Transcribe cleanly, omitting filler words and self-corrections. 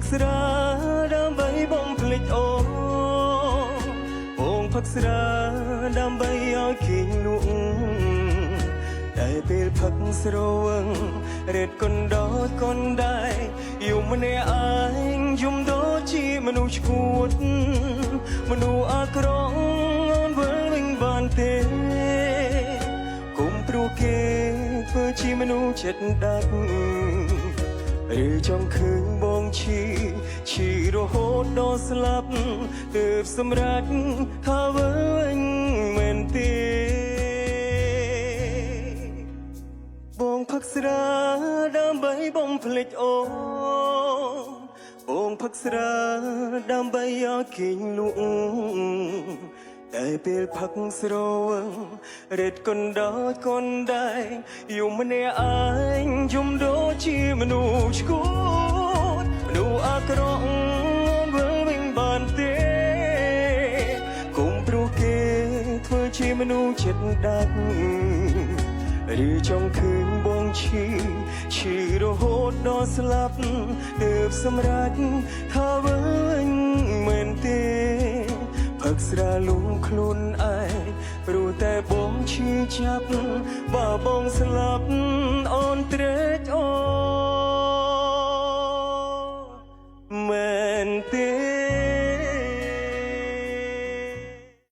กษราดามใบบ่มผลิตโอองพักษราดามใบอ้อยขิงนุ่งได้ពេលផឹកស្រវឹងរេតកណ្ដោកណ្ដាយយំម្នាក់ឯងយំដូចជាមនុស្សឈួតមនុស្សអាក្រក់អូនវិលវិញបានទេគុំព្រោះគេធ្វើជាមនុស្សចិត្តដាច់ឬចង់ឃើញបងឈីរហូតដល់ស្លាប់ទើបសម្រេចថាវិញមែនទេបងផឹកស្រាដើម្បីបំភ្លេចអូនបងផឹកស្រាដើម្បីឲ្យគេងលក់តែពេលផឹកស្រវឹងរេតកណ្ដោកណ្ដាយយំម្នាក់ឯងយំដូចជាមនុស្សឈួតមនុស្សអាក្រក់វិលវិញបានទេគុំព្រោះគេធ្វើជាមនុស្សចិត្តដាច់ឬចង់ឃើញបងឈីរហូតដល់ស្លាប់ទើបសម្រេចថាវិញមែនទេផឹកស្រាលំខ្លួនឯងព្រោះតែបងឈឺចាប់បើបងស្លាប់អូនត្រេកអ